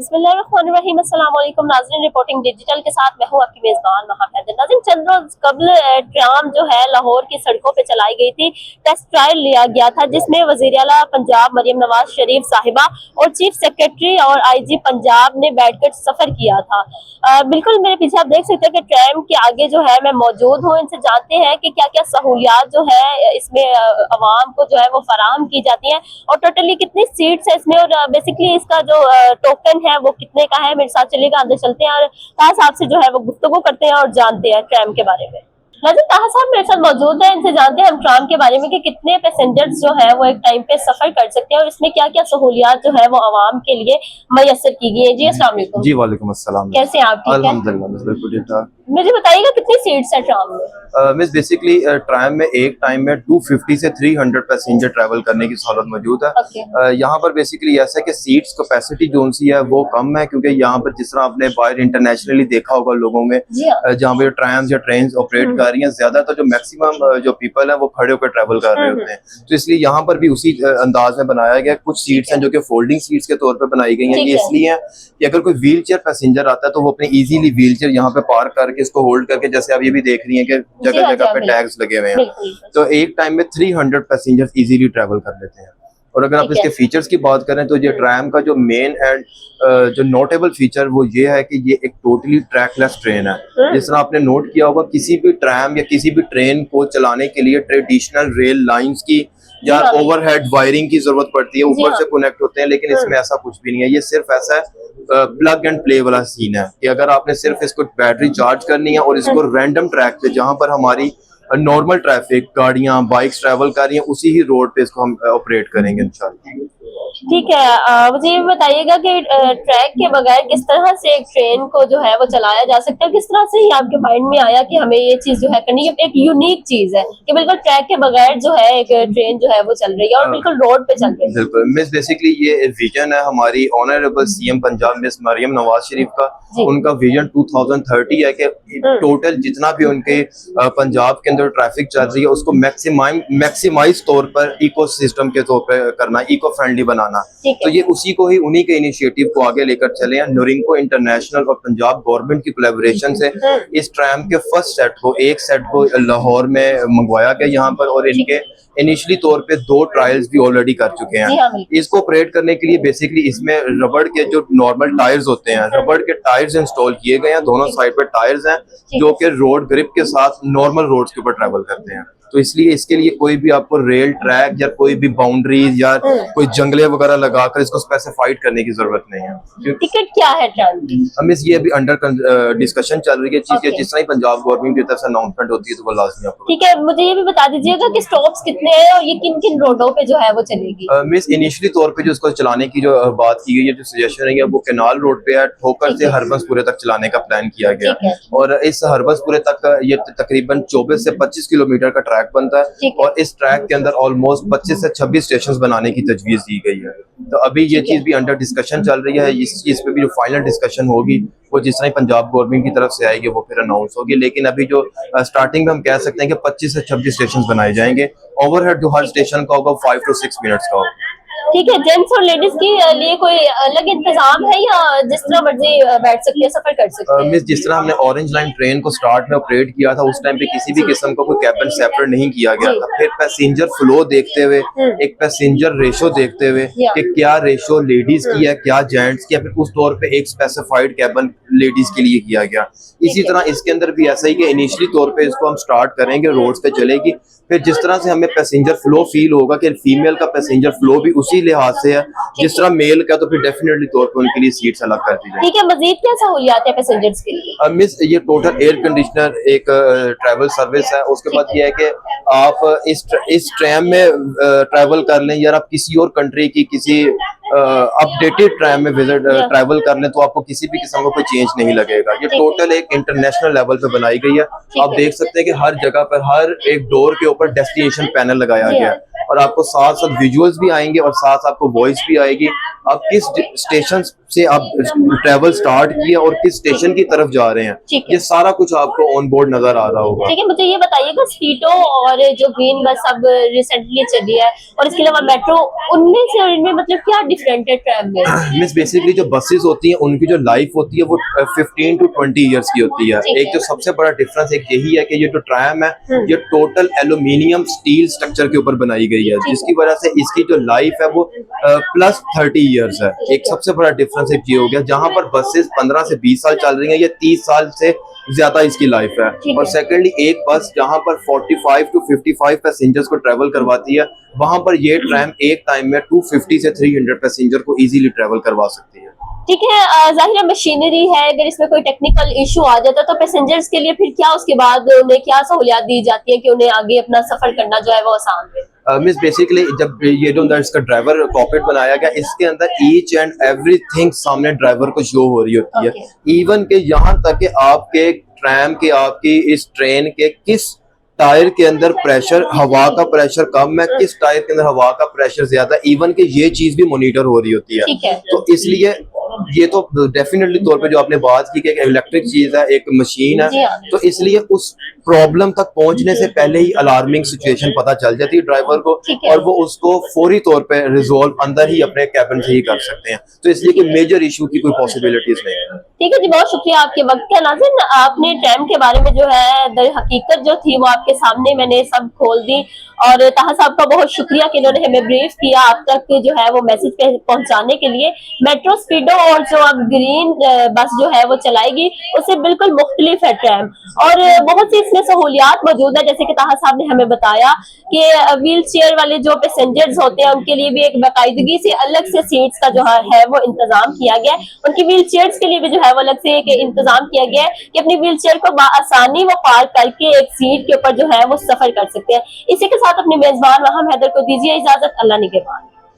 बिस्मिल्लाहिर्रहमानिर्रहीम। अस्सलाम वालेकुम नाज़रीन, रिपोर्टिंग डिजिटल के साथ मैं हूँ आपकी मेजबान महाफैज़। नाज़रीन, चंद रोज कबल ट्राम जो है लाहौर की सड़कों पे चलाई गई थी। टेस्ट ट्रायल लिया गया था जिसमें वज़ीर आला पंजाब मरियम नवाज शरीफ साहिबा और चीफ सेक्रेटरी और आईजी पंजाब ने बैठकर सफर किया था। बिल्कुल मेरे पीछे आप देख सकते हैं कि ट्राम के आगे जो है मैं मौजूद हूँ। इनसे जानते हैं कि क्या क्या सहूलियात जो है इसमें अवाम को जो है वो फराहम की जाती है और टोटली कितनी सीट्स है इसमें, और बेसिकली इसका जो टोकन है वो कितने का है। मेरे साथ चलिएगा, अंदर चलते हैं और ताहा साहब से जो है वो गुफ्तगू करते हैं और जानते हैं ट्राम के बारे में। नाज़रीन, ताहा साहब मेरे साथ मौजूद है, इनसे जानते हैं हम ट्राम के बारे में कि कितने पैसेंजर्स जो है वो एक टाइम पे सफर कर सकते हैं और इसमें क्या क्या सहूलियात जो है वो आवाम के लिए मैसर की गई है। जी अस्सलाम वालेकुम। जी वालेकुम अस्सलाम। कैसे हैं आप? ठीक है, अल्हम्दुलिल्लाह बिल्कुल ठीक ठाक। मुझे बताइएगा कितनी सीट्स है ट्राम में? मिस बेसिकली ट्राम में एक टाइम में 250 से 300 पैसेंजर ट्रैवल करने की सहूलत मौजूद है। यहाँ पर बेसिकली ऐसा है कि सीट्स कैपेसिटी जो सी है वो कम है, क्योंकि यहाँ पर जिस तरह आपने बाहर इंटरनेशनली देखा होगा लोगों में जहाँ पर ट्राम्स या ट्रेन ऑपरेट कर रही हैं, ज्यादातर जो मैक्सिमम जो पीपल है वो खड़े होकर ट्रैवल कर रहे होते हैं। तो इसलिए यहाँ पर भी उसी अंदाज में बनाया गया। कुछ सीट्स हैं जो कि फोल्डिंग सीट्स के तौर पर बनाई गई हैं। ये इसलिए कि अगर कोई व्हील चेयर पैसेंजर आता है तो वो अपने इजीली व्हील चेयर यहाँ पे पार्क करके इसको होल्ड करके, जैसे आप ये भी देख रही हैं कि जगह जगह पे टैग्स लगे हुए हैं, तो एक टाइम में 300 पैसेंजर इजीली ट्रैवल कर लेते हैं। और अगर आप इसके फीचर्स की बात करें तो ये ट्राम का जो मेन एंड जो नोटेबल फीचर वो ये है कि ये एक टोटली ट्रैकलेस ट्रेन है। जिस तरह आपने नोट किया होगा, किसी भी ट्राम या किसी भी ट्रेन को चलाने के लिए ट्रेडिशनल रेल लाइंस की या ओवरहेड वायरिंग की जरूरत पड़ती है, ऊपर से कनेक्ट होते हैं, लेकिन इसमें ऐसा कुछ भी नहीं है। ये सिर्फ ऐसा है प्लग एंड प्ले वाला सीन है कि अगर आपने सिर्फ इसको बैटरी चार्ज करनी है और इसको रैंडम ट्रैक पे जहां पर हमारी नॉर्मल ट्रैफिक गाड़ियां बाइक्स ट्रैवल कर रही हैं उसी ही रोड पे इसको हम ऑपरेट करेंगे इंशाल्लाह। ठीक है, मुझे ये बताइएगा कि ट्रैक के बगैर किस तरह से एक ट्रेन को जो है वो चलाया जा सकता है। किस तरह से ही आपके माइंड में आया कि हमें ये चीज जो है करनी है? एक यूनिक चीज है कि बिल्कुल ट्रैक के बगैर जो है एक ट्रेन जो है वो चल रही है और बिल्कुल रोड पे चल रही है। बिल्कुल मिस, बेसिकली ये विजन है हमारी honourable CM Punjab Miss Maryam Nawaz Sharif का। उनका विजन 2030 है कि टोटल जितना भी उनके पंजाब के अंदर ट्रैफिक चल रही है उसको मैक्सिमाइज तौर पर इकोसिस्टम के तौर पर करना, इको फ्रेंडली बनाना। तो ये उसी को ही उन्हीं के इनिशिएटिव को आगे लेकर चले हैं। नोरिंको इंटरनेशनल और पंजाब गवर्नमेंट की कोलैबोरेशन से इस ट्राम के फर्स्ट सेट को लाहौर में मंगवाया गया यहाँ पर, और इनके इनिशियली तौर पे 2 ट्रायल्स भी ऑलरेडी कर चुके हैं। इसको ऑपरेट करने के लिए बेसिकली इसमें रबड़ के जो नॉर्मल टायर्स होते हैं, रबड़ के टायर्स इंस्टॉल किए गए हैं। दोनों साइड पे टायर्स हैं जो कि रोड ग्रिप के साथ नॉर्मल रोड्स के ऊपर ट्रेवल करते हैं। तो इसलिए इसके लिए कोई भी आपको रेल ट्रैक या कोई भी बाउंड्रीज या कोई जंगले वगैरह लगाकर इसको स्पेसिफाइड करने की जरूरत नहीं है। टिकट क्या है ट्राम की? मिस ये अभी अंडर डिस्कशन चल रही है चीज। जिस तरह ही पंजाब गवर्नमेंट की तरफ से अनाउंसमेंट होती है तो वो लाजमी आपको। ठीक है, मुझे ये भी बता दीजिएगा कि स्टॉप्स कितने हैं और ये किन किन रोडों पे जो है वो चलेगी? मिस इनिशियली तौर पे जो इसको चलाने की जो बात की गई है, जो सजेशन है वो केनाल रोड पे है, ठोकर से हरबसपुरे तक चलाने का प्लान किया गया। और इस हरबसपुरे तक ये तकरीबन 24 से 25 किलोमीटर का ट्रैक बनता है और इस ट्रैक के अंदर ऑलमोस्ट 25 से 26 स्टेशन बनाने की तजवीज दी गई है। तो अभी ये चीज भी अंडर डिस्कशन चल रही है। इस चीज पे भी जो फाइनल डिस्कशन होगी वो जिस तरह पंजाब गवर्नमेंट की तरफ से आएगी वो फिर अनाउंस होगी। लेकिन अभी जो स्टार्टिंग में हम कह सकते हैं कि 25 से 26 स्टेशन बनाए जाएंगे। ओवरहेड जो हर स्टेशन का होगा 5 to 6 मिनट्स का होगा। ठीक है, जेंट्स और लेडीज के लिए कोई अलग इंतजाम है या जिस तरह मर्जी बैठ सकते हैं, सफर कर सकते हैं? मिस जिस तरह हमने ऑरेंज लाइन ट्रेन को स्टार्ट में ऑपरेट किया था उस टाइम पे किसी भी किस्म का कोई कैबिन सेपरेट नहीं किया गया था। फिर पैसेंजर फ्लो देखते हुए, एक पैसेंजर रेशो देखते हुए कि क्या रेशो लेडीज की है क्या जेंट्स की है, फिर उस तौर पे एक स्पेसिफाइड कैबिन लेडीज के लिए किया गया। इसी तरह इसके अंदर भी ऐसा ही कि इनिशियली तौर पे इसको हम स्टार्ट करेंगे, रोड्स पे चलेगी। फिर जिस तरह से हमें पैसेंजर फ्लो फील होगा कि फीमेल का पैसेंजर फ्लो भी उसी लिहाज से है जिस तरह मेल का, तो फिर डेफिनेटली तौर पर उनके लिए सीट्स अलग कर दी जाए। ठीक है, मजीद क्या सहूलियात है पैसेंजर्स के लिए? मिस ये टोटल एयर कंडीशनर एक ट्रैवल सर्विस है। उसके बाद ये है कि आप इस ट्रेन में ट्रैवल कर लें या आप किसी और कंट्री की किसी अपडेटेड ट्रेन में विजिट ट्रैवल कर लें तो आपको किसी भी किस्म का कोई चेंज नहीं लगेगा। ये टोटल एक इंटरनेशनल लेवल पे बनाई गई है। आप देख सकते हैं कि हर जगह पर हर एक डोर के ऊपर डेस्टिनेशन पैनल लगाया गया है और आपको साथ साथ विजुअल्स भी आएंगे और साथ आपको वॉइस भी आएगी। आप किस स्टेशन से आप ट्रेवल स्टार्ट किया और किस स्टेशन की तरफ जा रहे हैं, ठीक है। ये सारा कुछ आपको ऑन बोर्ड नजर आ रहा होगा। ठीक है, मुझे ये बताइएगा स्पीडो और जो ग्रीन बस अब रिसेंटली चली है और इसके अलावा मेट्रो, उनमें से और इनमें मतलब क्या डिफरेंट है ट्रैम में? मिस बेसिकली जो बसेस होती हैं उनकी जो लाइफ होती है वो 15 टू 20 इयर्स की होती है। ठीक एक है। जो सबसे बड़ा डिफरेंस एक यही है कि ये जो ट्रैम है हम्म। ये टोटल एल्यूमिनियम स्टील स्ट्रक्चर के ऊपर बनाई गई है, जिसकी वजह से इसकी जो लाइफ है वो प्लस 30 इयर्स है। एक सबसे बड़ा डिफरेंस एक ये हो गया, जहां पर बसेस 15 से 20 साल चल रही हैं, ये 30 साल से ज्यादा इसकी लाइफ है। ठीक और है। सेकेंडली एक बस जहां पर 45 टू 55 पैसेंजर्स को ट्रेवल करवाती है, वहां पर ये ट्रैम एक टाइम में 250 से 300 पैसेंजर को इजीली ट्रेवल करवा सकती है। ठीक है, जाहिर है मशीनरी है, अगर इसमें कोई टेक्निकल इशू आ जाता है तो पैसेंजर्स के लिए फिर क्या उसके बाद उन्हें क्या सहूलियत दी जाती है कि उन्हें आगे अपना सफर करना जो है वो आसान रहे? मिस बेसिकली जब ये जो अंदर इसका ड्राइवर कॉकपिट बनाया गया, इसके अंदर ईच एंड एवरीथिंग सामने ड्राइवर को शो हो रही होती है। इवन के यहाँ तक कि आपके ट्रैम के, आपकी इस ट्रेन के किस टायर के अंदर प्रेशर, हवा का प्रेशर कम है, किस टायर के अंदर हवा का प्रेशर ज्यादा, इवन के ये चीज भी मॉनिटर हो रही होती है। ठीक है। तो इसलिए ये तो डेफिनेटली तौर पे जो आपने बात की कि एक इलेक्ट्रिक चीज है, एक मशीन जी है, हाँ। तो इसलिए उस प्रॉब्लम तक पहुंचने से पहले ही अलार्मिंग सिचुएशन पता चल जाती है ड्राइवर को, ठीक है। और वो उसको फौरी तौर पे रिजोल्व अंदर ही अपने कैबिन से ही कर सकते हैं। तो इसलिए कोई मेजर इशू की कोई पॉसिबिलिटीज नहीं है। ठीक है जी, बहुत शुक्रिया आपके वक्त का। नाज़रीन, आपने ट्रैम के बारे में जो है दर हकीकत जो थी वो आपके सामने मैंने सब खोल दी, और ताहा साहब का बहुत शुक्रिया कि इन्होंने हमें ब्रीफ किया आप तक जो है वो मैसेज पहुंचाने के लिए। मेट्रो स्पीडो और जो अब ग्रीन बस जो है वो चलाएगी उससे बिल्कुल मुख्तलिफ है ट्रैम, और बहुत सी इसमें सहूलियात मौजूद है, जैसे कि ताहा साहब ने हमें बताया कि व्हील चेयर वाले जो पैसेंजर्स होते हैं उनके लिए भी एक बाकायदगी से अलग से सीट्स का जो है वो इंतजाम किया गया है। उनकी व्हील चेयर्स के लिए भी जो है वो अलग से एक इंतजाम किया गया है कि अपनी व्हील चेयर को आसानी वो पार्क करके एक सीट के ऊपर जो है वो सफर कर सकते हैं। इसी के साथ अपने मेजबान वहां हैदर को दीजिए इजाजत। अल्लाह निगहबान।